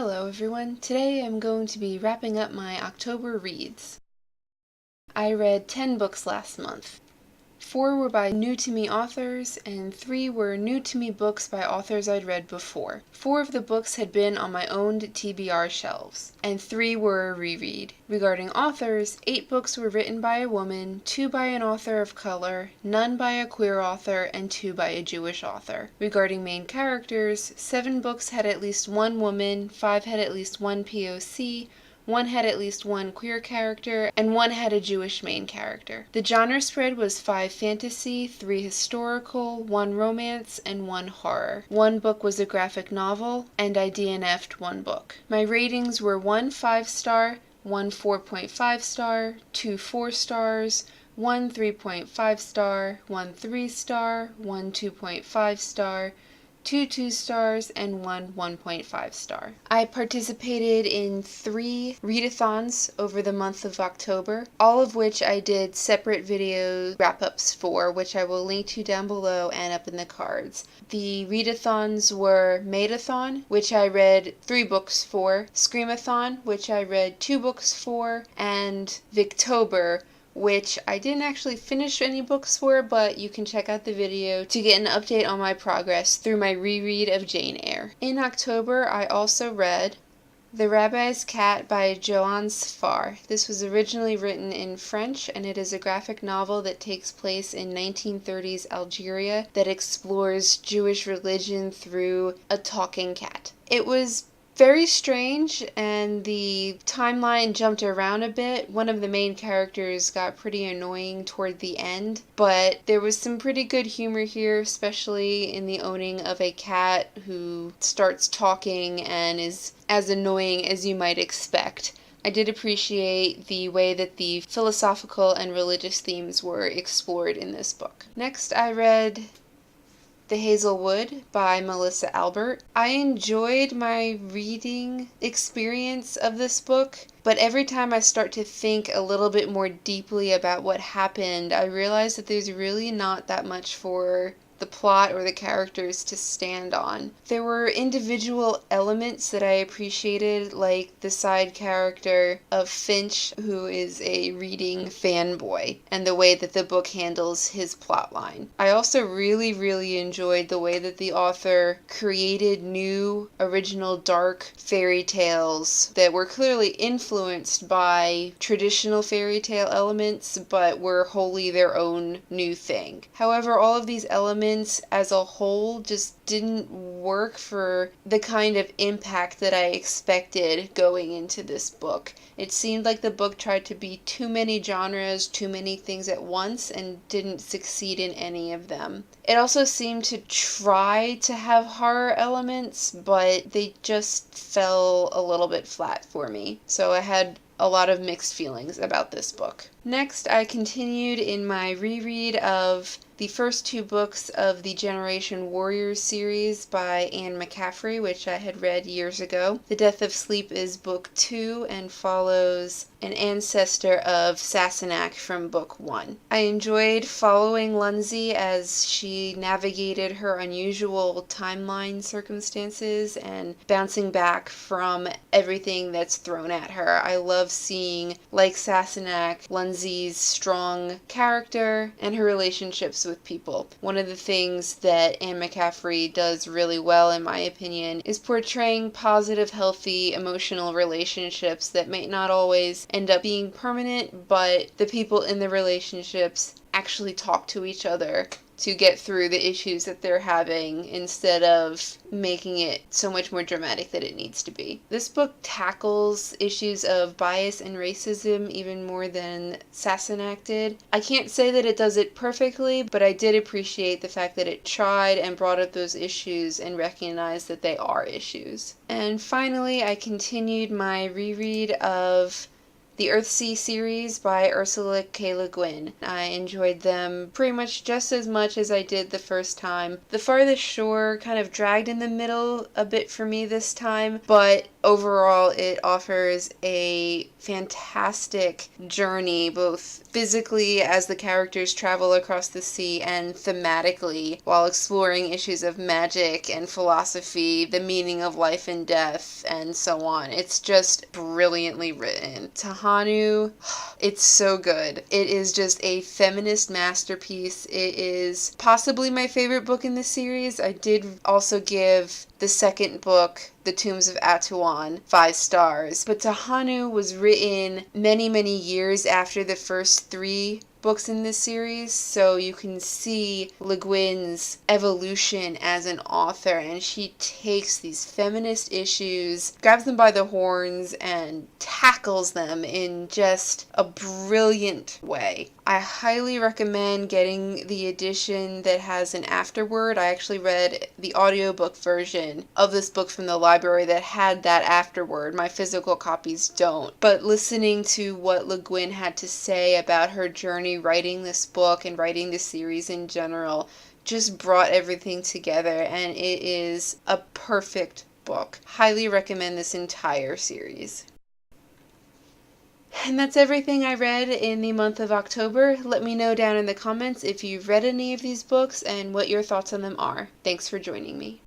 Hello everyone. Today I'm going to be wrapping up my October reads. I read 10 books last month. 4 were by new-to-me authors, and 3 were new-to-me books by authors I'd read before. 4 of the books had been on my owned TBR shelves, and 3 were a reread. Regarding authors, 8 books were written by a woman, 2 by an author of color, none by a queer author, and 2 by a Jewish author. Regarding main characters, 7 books had at least one woman, 5 had at least one POC, 1 had at least one queer character, and 1 had a Jewish main character. The genre spread was 5 fantasy, 3 historical, 1 romance, and 1 horror. 1 book was a graphic novel, and I DNF'd 1 book. My ratings were 1 5-star, 1 4.5 star, 2 4 stars, 1 3.5 star, 1 3 star, 1 2.5 star, 2 2 stars, and 1 1.5 star. I participated in 3 readathons over the month of October, all of which I did separate video wrap-ups for, which I will link to down below and up in the cards. The readathons were Madathon, which I read 3 books for, Screamathon, which I read 2 books for, and Victober, which I didn't actually finish any books for, but you can check out the video to get an update on my progress through my reread of Jane Eyre. In October, I also read The Rabbi's Cat by Johann Sfar. This was originally written in French, and it is a graphic novel that takes place in 1930s Algeria that explores Jewish religion through a talking cat. It was very strange, and the timeline jumped around a bit. One of the main characters got pretty annoying toward the end, but there was some pretty good humor here, especially in the owning of a cat who starts talking and is as annoying as you might expect. I did appreciate the way that the philosophical and religious themes were explored in this book. Next, I read The Hazelwood by Melissa Albert. I enjoyed my reading experience of this book, but every time I start to think a little bit more deeply about what happened, I realize that there's really not that much for the plot or the characters to stand on. There were individual elements that I appreciated, like the side character of Finch, who is a reading fanboy, and the way that the book handles his plotline. I also really enjoyed the way that the author created new, original dark fairy tales that were clearly influenced by traditional fairy tale elements, but were wholly their own new thing. However, all of these elements as a whole just didn't work for the kind of impact that I expected going into this book. It seemed like the book tried to be too many genres, too many things at once, and didn't succeed in any of them. It also seemed to try to have horror elements, but they just fell a little bit flat for me. So I had a lot of mixed feelings about this book. Next, I continued in my reread of the first 2 books of the Generation Warriors series by Anne McCaffrey, which I had read years ago. The Death of Sleep is book 2 and follows an ancestor of Sassenach from book 1. I enjoyed following Lunzi as she navigated her unusual timeline circumstances and bouncing back from everything that's thrown at her. I love seeing, like Sassenach, Lunzi's strong character and her relationships with people. One of the things that Anne McCaffrey does really well, in my opinion, is portraying positive, healthy, emotional relationships that may not always end up being permanent, but the people in the relationships actually talk to each other to get through the issues that they're having instead of making it so much more dramatic than it needs to be. This book tackles issues of bias and racism even more than Sassenach did. I can't say that it does it perfectly, but I did appreciate the fact that it tried and brought up those issues and recognized that they are issues. And finally, I continued my reread of the Earthsea series by Ursula K. Le Guin. I enjoyed them pretty much just as much as I did the first time. The Farthest Shore kind of dragged in the middle a bit for me this time, but overall it offers a fantastic journey, both physically as the characters travel across the sea and thematically while exploring issues of magic and philosophy, the meaning of life and death, and so on. It's just brilliantly written. Tahanu, it's so good. It is just a feminist masterpiece. It is possibly my favorite book in the series. I did also give the second book, The Tombs of Atuan, 5 stars. But Tahanu was written many, many years after the first 3 books in this series, so you can see Le Guin's evolution as an author, and she takes these feminist issues, grabs them by the horns, and tackles them in just a brilliant way. I highly recommend getting the edition that has an afterword. I actually read the audiobook version of this book from the library that had that afterword. My physical copies don't. But listening to what Le Guin had to say about her journey writing this book and writing the series in general just brought everything together, and it is a perfect book. Highly recommend this entire series. And that's everything I read in the month of October. Let me know down in the comments if you've read any of these books and what your thoughts on them are. Thanks for joining me.